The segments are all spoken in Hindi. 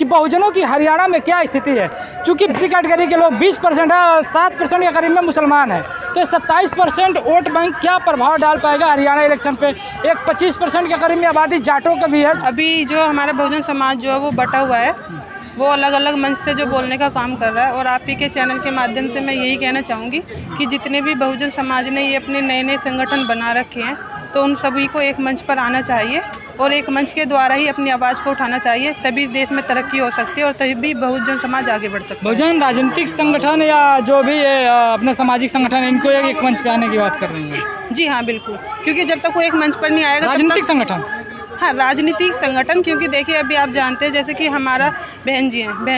कि बहुजनों की हरियाणा में क्या स्थिति है। चूँकि एससी कैटेगरी के लोग 20% है और 7% के करीब में मुसलमान है, तो 27% वोट बैंक क्या प्रभाव डाल पाएगा हरियाणा इलेक्शन पे। एक 25% के करीब में आबादी जाटों का भी है। अभी जो हमारा बहुजन समाज जो है वो बटा हुआ है, वो अलग अलग मंच से जो बोलने का काम कर रहा है। और आप ही के चैनल के माध्यम से मैं यही कहना चाहूँगी कि जितने भी बहुजन समाज ने ये अपने नए नए संगठन बना रखे हैं, तो उन सभी को एक मंच पर आना चाहिए और एक मंच के द्वारा ही अपनी आवाज़ को उठाना चाहिए, तभी इस देश में तरक्की हो सकती है और तभी बहुजन समाज आगे बढ़ सकता है। बहुजन राजनीतिक संगठन या जो भी अपने सामाजिक संगठन है, इनको एक मंच पे आने की बात कर रही हैं। जी हाँ, बिल्कुल, क्योंकि जब तक वो एक मंच पर नहीं आएगा राजनीतिक संगठन, हाँ राजनीतिक संगठन, क्योंकि देखिए अभी आप जानते हैं जैसे कि हमारा बहन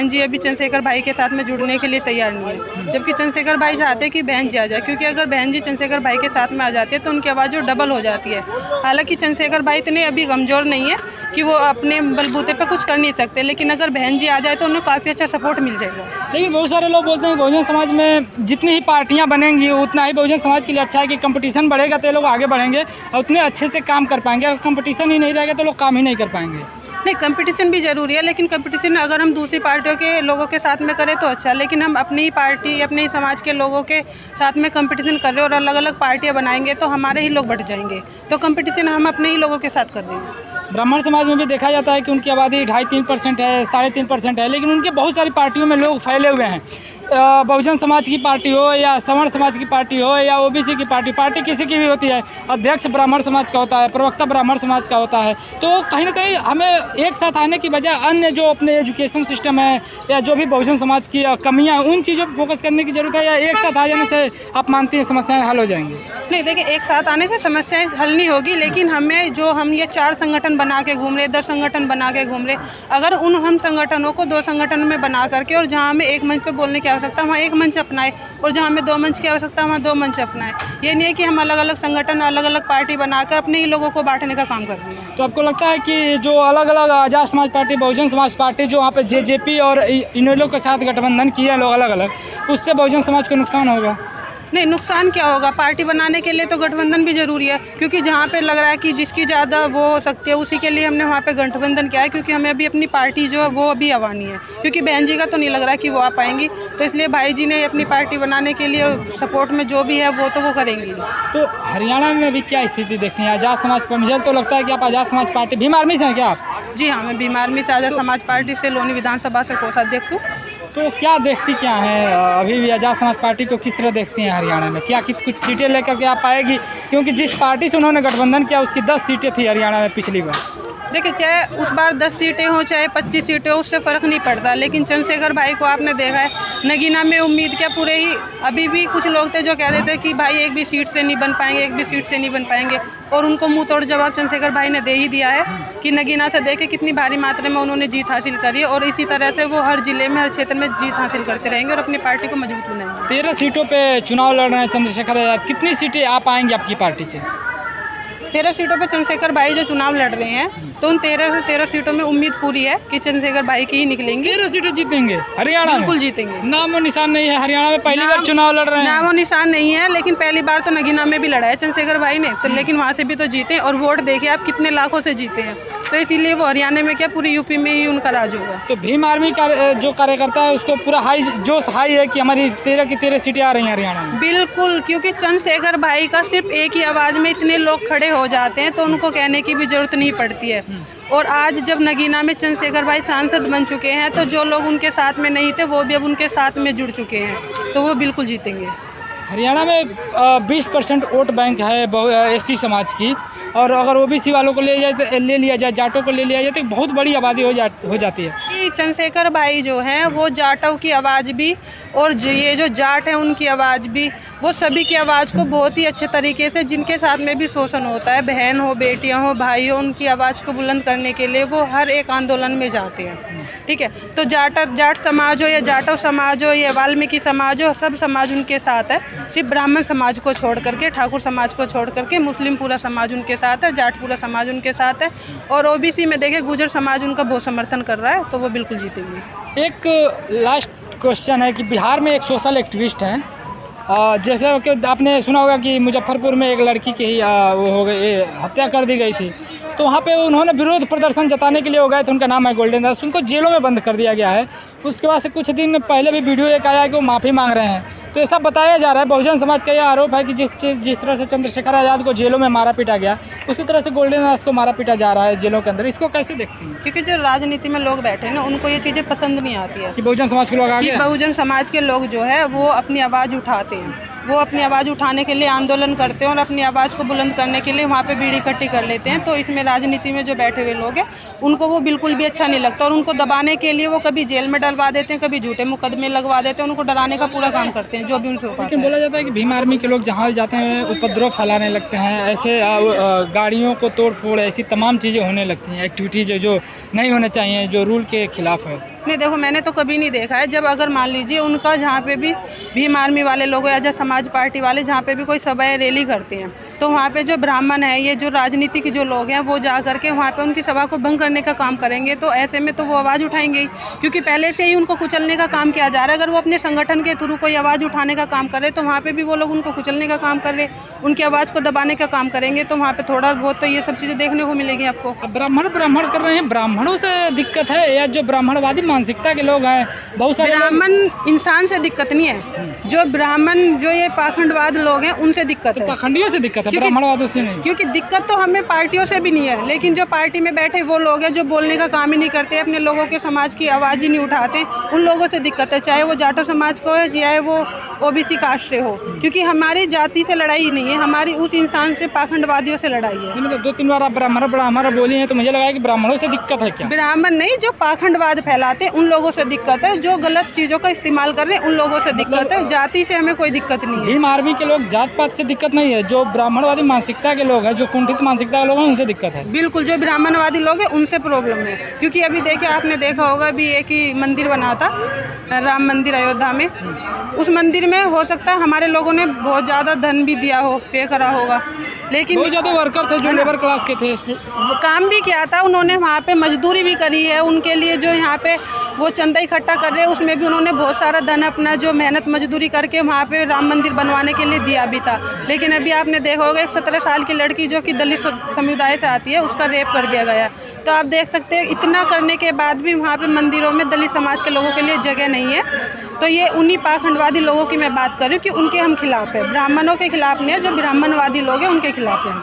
जी अभी चंद्रशेखर भाई के साथ में जुड़ने के लिए तैयार नहीं है, जबकि चंद्रशेखर भाई चाहते हैं कि बहन जी आ जाए, क्योंकि अगर बहन जी चंद्रशेखर भाई के साथ में आ जाती है तो उनकी आवाज़ जो डबल हो जाती है। हालांकि चंद्रशेखर भाई इतने अभी कमज़ोर नहीं है कि वो अपने बलबूते पर कुछ कर नहीं सकते, लेकिन अगर बहन जी आ जाए तो उन्हें काफ़ी अच्छा सपोर्ट मिल जाएगा। लेकिन बहुत सारे लोग बोलते हैं कि बहुजन समाज में जितनी ही पार्टियां बनेंगी उतना ही बहुजन समाज के लिए अच्छा है कि कंपटीशन बढ़ेगा तो ये लोग आगे बढ़ेंगे और उतने अच्छे से काम कर पाएंगे। अगर कंपटीशन ही नहीं रहेगा तो लोग काम ही नहीं कर पाएंगे। नहीं, कंपटीशन भी ज़रूरी है, लेकिन कंपटीशन अगर हम दूसरी पार्टियों के लोगों के साथ में करें तो अच्छा, लेकिन हम अपनी ही पार्टी अपने ही समाज के लोगों के साथ में कंपटीशन कर रहे हैं और अलग अलग पार्टियां बनाएंगे तो हमारे ही लोग बढ़ जाएंगे। तो कंपटीशन हम अपने ही लोगों के साथ कर रहे हैं। ब्राह्मण समाज में भी देखा जाता है कि उनकी आबादी 2.5-3% है, 3.5% है, लेकिन उनके बहुत सारी पार्टियों में लोग फैले हुए हैं। बहुजन समाज की पार्टी हो या सवर्ण समाज की पार्टी हो या ओबीसी की पार्टी किसी की भी होती है, अध्यक्ष ब्राह्मण समाज का होता है, प्रवक्ता ब्राह्मण समाज का होता है। तो कहीं ना कहीं हमें एक साथ आने की बजाय अन्य जो अपने एजुकेशन सिस्टम है या जो भी बहुजन समाज की कमियां हैं उन चीज़ों पर फोकस करने की ज़रूरत है, या एक साथ आ जाने से आप मानती हैं समस्याएँ हल हो जाएंगी? नहीं, देखिए एक साथ आने से समस्याएं हल नहीं होगी, लेकिन हमें जो हम ये 4 संगठन बना के घूम रहे, 10 संगठन बना के घूम रहे, अगर हम संगठनों को 2 संगठनों में बना करके और जहाँ हमें एक मंच पे बोलने की आवश्यकता वहाँ एक मंच अपनाए और जहाँ हमें 2 मंच की आवश्यकता वहाँ 2 मंच अपनाए। ये नहीं है कि हम अलग अलग संगठन अलग अलग पार्टी बनाकर अपने ही लोगों को बांटने का काम कर रहे हैं। तो आपको लगता है कि जो अलग अलग आज़ाद समाज पार्टी, बहुजन समाज पार्टी जो वहाँ पे जेजेपी और इनेलो के साथ गठबंधन किए हैं लोग अलग अलग, उससे बहुजन समाज को नुकसान होगा? नहीं, नुकसान क्या होगा, पार्टी बनाने के लिए तो गठबंधन भी ज़रूरी है, क्योंकि जहाँ पे लग रहा है कि जिसकी ज़्यादा वो हो सकती है उसी के लिए हमने वहाँ पे गठबंधन किया है, क्योंकि हमें अभी अपनी पार्टी जो है वो अभी आवानी है, क्योंकि बहन जी का तो नहीं लग रहा है कि वो आ पाएंगी, तो इसलिए भाई जी ने अपनी पार्टी बनाने के लिए सपोर्ट में जो भी है वो तो वो करेंगी। तो हरियाणा में भी क्या स्थिति देखती हैं आज़ाद समाज पर? मुझे तो लगता है कि आप आज़ाद समाज पार्टी भीम आर्मी से हैं क्या आप? जी हाँ, मैं भीम आर्मी से आज़ाद समाज पार्टी से लोनी विधानसभा से कोषाध्यक्ष हूँ। तो क्या देखती क्या है अभी भी आज़ाद समाज पार्टी को किस तरह देखती हैं हरियाणा में? क्या कुछ सीटें लेकर के आ पाएगी? क्योंकि जिस पार्टी से उन्होंने गठबंधन किया उसकी 10 सीटें थी हरियाणा में पिछली बार। देखिए, चाहे उस बार 10 सीटें हों चाहे 25 सीटें हो, उससे फ़र्क नहीं पड़ता, लेकिन चंद्रशेखर भाई को आपने देखा है नगीना में उम्मीद क्या पूरे ही अभी भी कुछ लोग थे जो कहते थे कि भाई एक भी सीट से नहीं बन पाएंगे, एक भी सीट से नहीं बन पाएंगे, और उनको मुंह तोड़ जवाब चंद्रशेखर भाई ने दे ही दिया है कि नगीना से देखे कितनी भारी मात्रा में उन्होंने जीत हासिल करी है और इसी तरह से वो हर जिले में हर क्षेत्र में जीत हासिल करते रहेंगे और अपनी पार्टी को मजबूत बनाएंगे। 13 सीटों पर चुनाव लड़ रहे हैं चंद्रशेखर आज़ाद, कितनी सीटें आ पाएंगी आपकी पार्टी के? 13 सीटों पर चंद्रशेखर भाई जो चुनाव लड़ रहे हैं तो उन 13 सीटों में उम्मीद पूरी है कि चंद्रशेखर भाई की ही निकलेंगी। 13 सीटें जीतेंगे हरियाणा में? बिल्कुल जीतेंगे। नामो निशान नहीं है हरियाणा में, पहली बार चुनाव लड़ रहे हैं। नामो निशान नहीं है, लेकिन पहली बार तो नगीना में भी लड़ा है चंद्रशेखर भाई ने, तो लेकिन वहाँ से भी तो जीते और वोट देखिए आप कितने लाखों से जीते हैं, तो इसीलिए वो हरियाणा में क्या पूरी यूपी में ही उनका राज होगा। तो भीम आर्मी का जो कार्यकर्ता है उसको पूरा जोश हाई है कि हमारी 13 की 13 सीटें आ रही हैं हरियाणा में। बिल्कुल, क्योंकि चंद्रशेखर भाई का सिर्फ एक ही आवाज़ में इतने लोग खड़े हो जाते हैं तो उनको कहने की भी जरूरत नहीं पड़ती है। और आज जब नगीना में चंद्रशेखर भाई सांसद बन चुके हैं तो जो लोग उनके साथ में नहीं थे वो भी अब उनके साथ में जुड़ चुके हैं, तो वो बिल्कुल जीतेंगे। हरियाणा में 20% वोट बैंक है एससी समाज की, और अगर ओबीसी वालों को ले लिया जाए, जाटों को ले लिया जाए तो बहुत बड़ी आबादी हो जाती है। चंद्रशेखर भाई जो हैं वो जाटों की आवाज़ भी और ये जो जाट हैं उनकी आवाज़ भी, वो सभी की आवाज़ को बहुत ही अच्छे तरीके से, जिनके साथ में भी शोषण होता है, बहन हो बेटियां हो भाई हो, उनकी आवाज़ को बुलंद करने के लिए वो हर एक आंदोलन में जाते हैं। ठीक है, तो जाट समाज हो या जाटव समाज हो या वाल्मीकि समाज हो, सब समाज उनके साथ है। सिर्फ ब्राह्मण समाज को छोड़ करके, ठाकुर समाज को छोड़ करके मुस्लिम पूरा समाज उनके साथ है, जाट पूरा समाज उनके साथ है, और ओबीसी में देखें गुर्जर समाज उनका बहुत समर्थन कर रहा है, तो वो बिल्कुल जीतेंगे। एक लास्ट क्वेश्चन है कि बिहार में एक सोशल एक्टिविस्ट हैं, जैसे कि आपने सुना होगा कि मुजफ्फरपुर में एक लड़की की वो हो गई, हत्या कर दी गई थी, तो वहाँ पे उन्होंने विरोध प्रदर्शन जताने के लिए हो गए थे, उनका नाम है गोल्डन दास, उनको जेलों में बंद कर दिया गया है। उसके बाद से कुछ दिन पहले भी वीडियो एक आया कि वो माफ़ी मांग रहे हैं। तो ऐसा बताया जा रहा है, बहुजन समाज का यह आरोप है कि जिस तरह से चंद्रशेखर आज़ाद को जेलों में मारा पीटा गया, उसी तरह से गोल्डन दास को मारा पीटा जा रहा है जेलों के अंदर। इसको कैसे देखते हैं? क्योंकि जो राजनीति में लोग बैठे हैं ना, उनको ये चीज़ें पसंद नहीं आती है कि बहुजन समाज के लोग आगे कि बहुजन समाज के लोग जो है वो अपनी आवाज़ उठाते हैं, वो अपनी आवाज़ उठाने के लिए आंदोलन करते हैं और अपनी आवाज़ को बुलंद करने के लिए वहाँ पे भीड़ इकट्ठी कर लेते हैं। तो इसमें राजनीति में जो बैठे हुए लोग हैं उनको वो बिल्कुल भी अच्छा नहीं लगता और उनको दबाने के लिए वो कभी जेल में डलवा देते हैं, कभी झूठे मुकदमे लगवा देते हैं, उनको डराने का पूरा काम करते हैं जो भी उनसे हो पाता है। लेकिन बोला जाता है कि भीम आर्मी के लोग जहाँ जाते हैं उपद्रव फैलाने लगते हैं, ऐसे गाड़ियों को तोड़ फोड़, ऐसी तमाम चीज़ें होने लगती हैं, एक्टिविटीज़ जो नहीं होने चाहिए, जो रूल के खिलाफ है। नहीं देखो, मैंने तो कभी नहीं देखा है। जब अगर मान लीजिए उनका जहाँ पे भी भीम आर्मी वाले लोग या जो समाज पार्टी वाले जहाँ पे भी कोई सभा या रैली करते हैं, तो वहाँ पे जो ब्राह्मण है, ये जो राजनीतिक जो लोग हैं, वो जा करके वहाँ पे उनकी सभा को भंग करने का काम करेंगे। तो ऐसे में तो वो आवाज़ उठाएंगे ही, क्योंकि पहले से ही उनको कुचलने का काम किया जा रहा है। अगर वो अपने संगठन के थ्रू कोई आवाज़ उठाने का काम करे तो वहाँ पर भी वो लोग उनको कुचलने का काम कर रहे, उनकी आवाज़ को दबाने का काम करेंगे। तो वहाँ पर थोड़ा बहुत तो ये सब चीज़ें देखने को मिलेगी आपको। अब ब्राह्मण कर रहे हैं, ब्राह्मणों से दिक्कत है या जो ब्राह्मणवादी मानसिकता के लोग हैं? बहुत सारे ब्राह्मण इंसान से दिक्कत नहीं है, जो ब्राह्मण जो ये पाखंडवाद लोग हैं उनसे दिक्कत है। पाखंडियों से दिक्कत है, ब्राह्मणवादियों से नहीं। क्योंकि दिक्कत तो हमें पार्टियों से भी नहीं है, लेकिन जो पार्टी में बैठे वो लोग हैं जो बोलने का काम ही नहीं करते, अपने लोगों के समाज की आवाज़ ही नहीं उठाते, उन लोगों से दिक्कत है। चाहे वो जाटो समाज को है, चाहे वो ओबीसी कास्ट से हो, क्योंकि हमारी जाति से लड़ाई नहीं है, हमारी उस इंसान से, पाखंडवादियों से लड़ाई है। मतलब 2-3 बार आप ब्राह्मण बोली हैं, तो मुझे लगा कि ब्राह्मणों से दिक्कत है क्या? ब्राह्मण नहीं, जो पाखंडवाद फैलाते उन लोगों से दिक्कत है, जो गलत चीज़ों का इस्तेमाल कर रहे हैं उन लोगों से दिक्कत है। जाति से हमें कोई दिक्कत नहीं है। भीम आर्मी के लोग जात पात से दिक्कत नहीं है, जो ब्राह्मणवादी मानसिकता के लोग हैं, जो कुंठित मानसिकता के लोग हैं, उनसे दिक्कत है। बिल्कुल, जो ब्राह्मणवादी लोग हैं उनसे प्रॉब्लम है। क्योंकि अभी देखिए, आपने देखा होगा अभी एक ही मंदिर बना था, राम मंदिर अयोध्या में। उस मंदिर में हो सकता है हमारे लोगों ने बहुत ज़्यादा धन भी दिया हो, पे करा होगा, लेकिन बहुत ज़्यादा वर्कर थे जो लेबर क्लास के थे, वो काम भी किया था, उन्होंने वहाँ पे मजदूरी भी करी है। उनके लिए जो यहाँ पे वो चंदा इकट्ठा कर रहे हैं, उसमें भी उन्होंने बहुत सारा धन अपना जो मेहनत मजदूरी करके वहाँ पे राम मंदिर बनवाने के लिए दिया भी था। लेकिन अभी आपने देखा होगा एक 17 साल की लड़की जो कि दलित समुदाय से आती है, उसका रेप कर दिया गया। तो आप देख सकते हैं इतना करने के बाद भी वहाँ पे मंदिरों में दलित समाज के लोगों के लिए जगह नहीं है। तो ये उन्हीं पाखंडवादी लोगों की मैं बात कर रही हूँ कि उनके हम खिलाफ है, ब्राह्मणों के खिलाफ नहीं है, जो ब्राह्मणवादी लोग हैं उनके खिलाफ है।